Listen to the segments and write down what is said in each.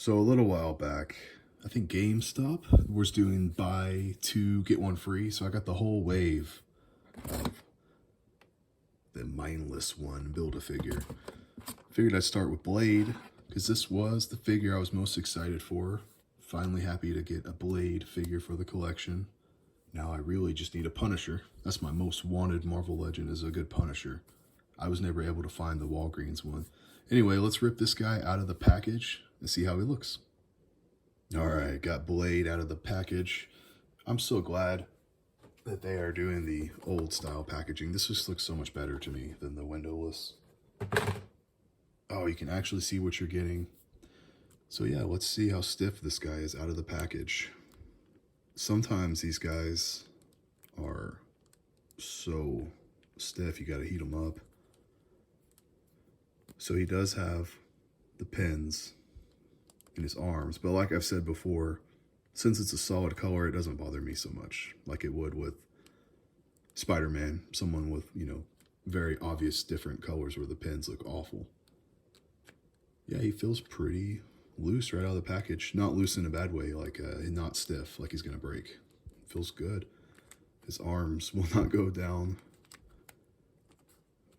So a little while back, I think GameStop was doing buy two, get one free. So I got the whole wave of the mindless one Build-A-Figure. Figured I'd start with Blade because this was the figure I was most excited for. Finally happy to get a Blade figure for the collection. Now I really just need a Punisher. That's my most wanted Marvel Legend, is a good Punisher. I was never able to find the Walgreens one. Anyway, let's rip this guy out of the package and see how he looks. Alright, got Blade out of the package. I'm so glad that they are doing the old style packaging. This just looks so much better to me than the windowless. Oh, you can actually see what you're getting. So yeah, let's see how stiff this guy is out of the package. Sometimes these guys are so stiff, you gotta heat them up. So he does have the pins in his arms, but like I've said before, since it's a solid color, it doesn't bother me so much like it would with Spider-Man, someone with, very obvious different colors where the pins look awful. Yeah, he feels pretty loose right out of the package. Not loose in a bad way, like not stiff, like he's gonna break. Feels good. His arms will not go down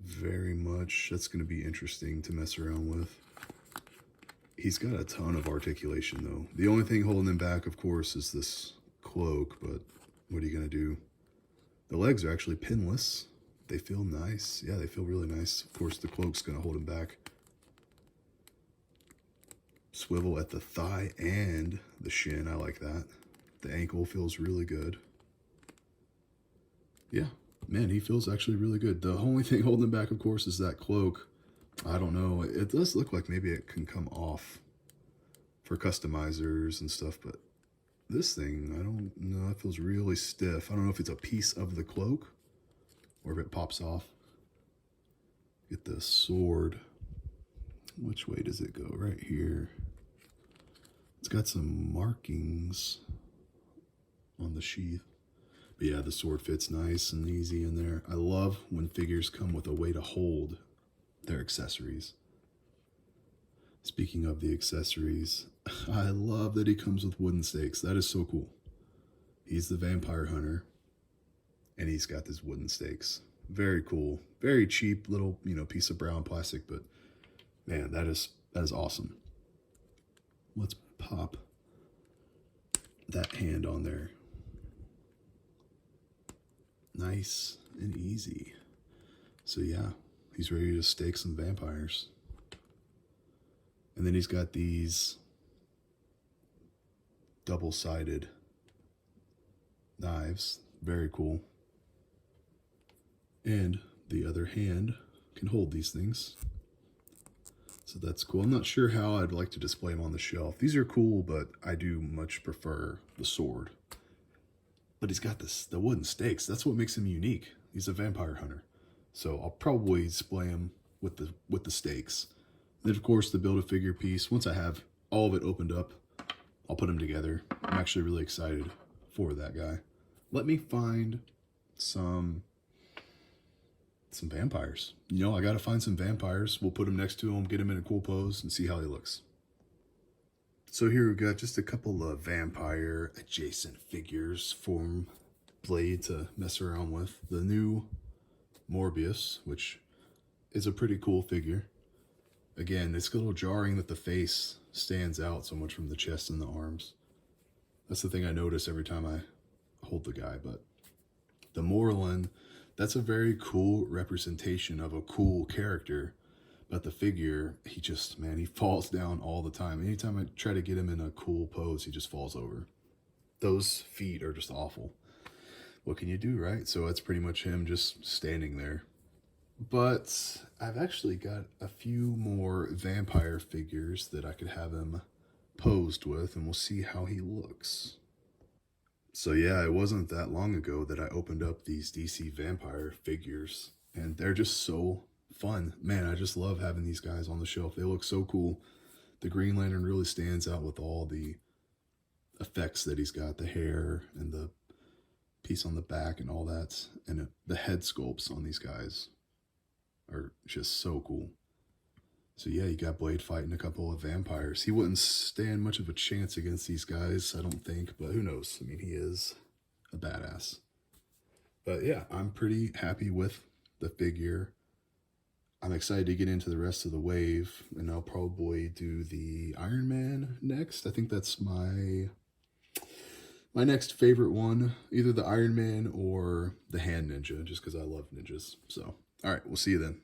very much. That's gonna be interesting to mess around with. He's got a ton of articulation though. The only thing holding him back, of course, is this cloak, but what are you gonna do? The legs are actually pinless. They feel nice. Yeah, they feel really nice. Of course, the cloak's gonna hold him back. Swivel at the thigh and the shin. I like that. The ankle feels really good. Yeah, man, he feels actually really good. The only thing holding him back, of course, is that cloak. I don't know. It does look like maybe it can come off for customizers and stuff, but this thing, I don't know. It feels really stiff. I don't know if it's a piece of the cloak or if it pops off. Get the sword. Which way does it go? Right here. It's got some markings on the sheath. But yeah, the sword fits nice and easy in there. I love when figures come with a way to hold their accessories. Speaking of the accessories, I love that he comes with wooden stakes. That is so cool. He's the vampire hunter, and he's got these wooden stakes. Very cool. Very cheap little, piece of brown plastic, but man, that is awesome. Let's pop that hand on there. Nice and easy. So yeah, he's ready to stake some vampires. And then he's got these double-sided knives. Very cool. And the other hand can hold these things. So that's cool. I'm not sure how I'd like to display them on the shelf. These are cool, but I do much prefer the sword. But he's got the wooden stakes. That's what makes him unique. He's a vampire hunter. So I'll probably display him with the stakes. Then of course the Build-A-Figure piece. Once I have all of it opened up, I'll put them together. I'm actually really excited for that guy. Let me find some vampires. I gotta find some vampires. We'll put them next to him, get him in a cool pose, and see how he looks. So here we've got just a couple of vampire adjacent figures from Blade to mess around with. The new Morbius, which is a pretty cool figure. Again, it's a little jarring that the face stands out so much from the chest and the arms. That's the thing I notice every time I hold the guy, but the Morlun, that's a very cool representation of a cool character. But the figure, he falls down all the time. Anytime I try to get him in a cool pose, he just falls over. Those feet are just awful. What can you do, right? So that's pretty much him just standing there. But I've actually got a few more vampire figures that I could have him posed with, and we'll see how he looks. So yeah, it wasn't that long ago that I opened up these DC vampire figures, and they're just so fun. Man, I just love having these guys on the shelf. They look so cool. The Green Lantern really stands out with all the effects that he's got, the hair and the piece on the back and all that, and the head sculpts on these guys are just so cool. So yeah, you got Blade fighting a couple of vampires. He wouldn't stand much of a chance against these guys, I don't think, but who knows? I mean, he is a badass. But yeah, I'm pretty happy with the figure. I'm excited to get into the rest of the wave, and I'll probably do the Iron Man next. I think that's my next favorite one, either the Iron Man or the Hand Ninja, just because I love ninjas. So, all right, we'll see you then.